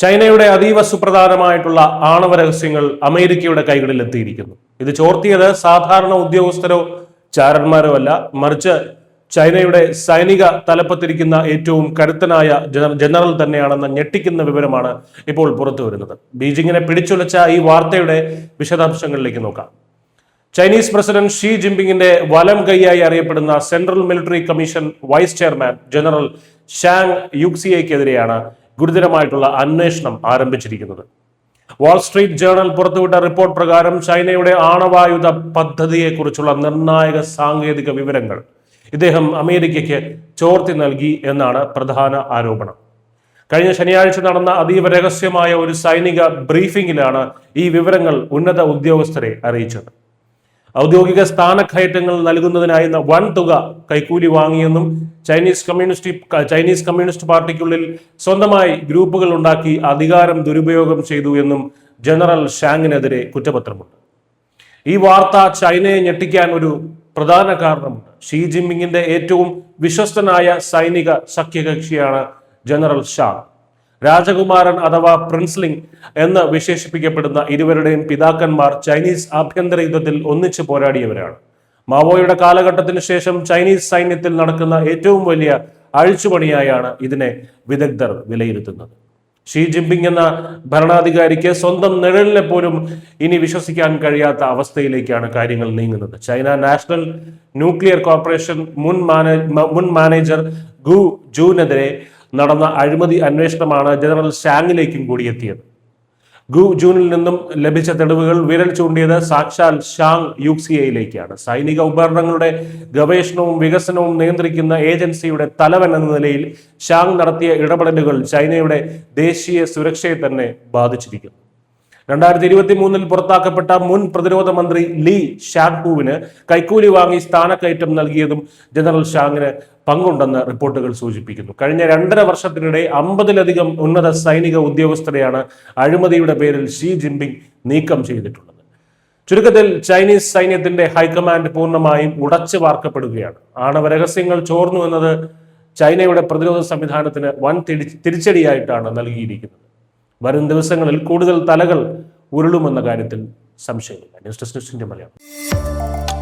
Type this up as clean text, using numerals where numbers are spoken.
ചൈനയുടെ അതീവ സുപ്രധാനമായിട്ടുള്ള ആണവ രഹസ്യങ്ങൾ അമേരിക്കയുടെ കൈകളിൽ എത്തിയിരിക്കുന്നു. ഇത് ചോർത്തിയത് സാധാരണ ഉദ്യോഗസ്ഥരോ ചാരന്മാരോ അല്ല, മറിച്ച് ചൈനയുടെ സൈനിക തലപ്പത്തിരിക്കുന്ന ഏറ്റവും കരുത്തനായ ജനറൽ തന്നെയാണെന്ന ഞെട്ടിക്കുന്ന വിവരമാണ് ഇപ്പോൾ പുറത്തു വരുന്നത്. ബീജിങ്ങിനെ പിടിച്ചുലച്ച ഈ വാർത്തയുടെ വിശദാംശങ്ങളിലേക്ക് നോക്കാം. ചൈനീസ് പ്രസിഡന്റ് ഷീ ജിൻപിങ്ങിന്റെ വലം കൈയായി അറിയപ്പെടുന്ന central military commission vice chairman general Zhang യുക്സിയയ്ക്കെതിരെയാണ് ഗുരുതരമായിട്ടുള്ള അന്വേഷണം ആരംഭിച്ചിരിക്കുന്നത്. വാൾസ്ട്രീറ്റ് ജേർണൽ പുറത്തുവിട്ട റിപ്പോർട്ട് പ്രകാരം ചൈനയുടെ ആണവായുധ പദ്ധതിയെക്കുറിച്ചുള്ള നിർണായക സാങ്കേതിക വിവരങ്ങൾ ഇദ്ദേഹം അമേരിക്കയ്ക്ക് ചോർത്തി നൽകി എന്നാണ് പ്രധാന ആരോപണം. കഴിഞ്ഞ ശനിയാഴ്ച നടന്ന അതീവ രഹസ്യമായ ഒരു സൈനിക ബ്രീഫിംഗിലാണ് ഈ വിവരങ്ങൾ ഉന്നത ഉദ്യോഗസ്ഥരെ അറിയിച്ചത്. ഔദ്യോഗിക സ്ഥാനക്കയറ്റങ്ങൾ നൽകുന്നതിനായി വൻ തുക കൈക്കൂലി വാങ്ങിയെന്നും ചൈനീസ് കമ്മ്യൂണിസ്റ്റ് പാർട്ടിക്കുള്ളിൽ സ്വന്തമായി ഗ്രൂപ്പുകൾ ഉണ്ടാക്കി അധികാരം ദുരുപയോഗം ചെയ്തു എന്നും ജനറൽ ഷാങ്ങിനെതിരെ കുറ്റപത്രമുണ്ട്. ഈ വാർത്ത ചൈനയെ ഞെട്ടിക്കാൻ ഒരു പ്രധാന കാരണമുണ്ട്. ഷീ ജിൻപിങ്ങിന്റെ ഏറ്റവും വിശ്വസ്തനായ സൈനിക സഖ്യകക്ഷിയാണ് ജനറൽ ഷാങ്. രാജകുമാരൻ അഥവാ പ്രിൻസ്ലിംഗ് എന്ന് വിശേഷിപ്പിക്കപ്പെടുന്ന ഇരുവരുടെയും പിതാക്കന്മാർ ചൈനീസ് ആഭ്യന്തര യുദ്ധത്തിൽ ഒന്നിച്ചു പോരാടിയവരാണ്. മാവോയുടെ കാലഘട്ടത്തിന് ശേഷം ചൈനീസ് സൈന്യത്തിൽ നടക്കുന്ന ഏറ്റവും വലിയ അഴിച്ചുപണിയായാണ് ഇതിനെ വിദഗ്ധർ വിലയിരുത്തുന്നത്. ഷീ ജിൻപിങ് എന്ന ഭരണാധികാരിക്ക് സ്വന്തം നിഴലിനെ പോലും ഇനി വിശ്വസിക്കാൻ കഴിയാത്ത അവസ്ഥയിലേക്കാണ് കാര്യങ്ങൾ നീങ്ങുന്നത്. ചൈന നാഷണൽ ന്യൂക്ലിയർ കോർപ്പറേഷൻ മുൻ മാനേജർ ഗു ജൂനെതിരെ നടന്ന അഴിമതി അന്വേഷണമാണ് ജനറൽ ഷാങ്ങിലേക്കും കൂടി എത്തിയത്. ഗു ജൂനിൽ നിന്നും ലഭിച്ച തെളിവുകൾ വിരൽ ചൂണ്ടിയത് സാക്ഷാൽ ഷാങ് യുക്സിയയിലേക്കാണ്. സൈനിക ഉപകരണങ്ങളുടെ ഗവേഷണവും വികസനവും നിയന്ത്രിക്കുന്ന ഏജൻസിയുടെ തലവൻ എന്ന നിലയിൽ ഷാങ് നടത്തിയ ഇടപെടലുകൾ ചൈനയുടെ ദേശീയ സുരക്ഷയെ തന്നെ ബാധിച്ചിരിക്കുന്നു. 2023 പുറത്താക്കപ്പെട്ട മുൻ പ്രതിരോധ മന്ത്രി ലീ ഷാങ്ഹുവിന് കൈക്കൂലി വാങ്ങി സ്ഥാനക്കയറ്റം നൽകിയതും ജനറൽ ഷാങ്ങിന് പങ്കുണ്ടെന്ന് റിപ്പോർട്ടുകൾ സൂചിപ്പിക്കുന്നു. കഴിഞ്ഞ 2.5 വർഷത്തിനിടെ 50-ലധികം ഉന്നത സൈനിക ഉദ്യോഗസ്ഥരെയാണ് അഴിമതിയുടെ പേരിൽ ഷീ ജിൻപിങ് നീക്കം ചെയ്തിട്ടുള്ളത്. ചുരുക്കത്തിൽ ചൈനീസ് സൈന്യത്തിന്റെ ഹൈക്കമാൻഡ് പൂർണ്ണമായും ഉടച്ചു വാർക്കപ്പെടുകയാണ്. ആണവ രഹസ്യങ്ങൾ ചോർന്നു എന്നത് ചൈനയുടെ പ്രതിരോധ സംവിധാനത്തിന് വൻ തിരിച്ചടിയായിട്ടാണ് നൽകിയിരിക്കുന്നത്. വരും ദിവസങ്ങളിൽ കൂടുതൽ തലകൾ ഉരുളുമെന്ന കാര്യത്തിൽ സംശയമില്ല. News desk Malayalam.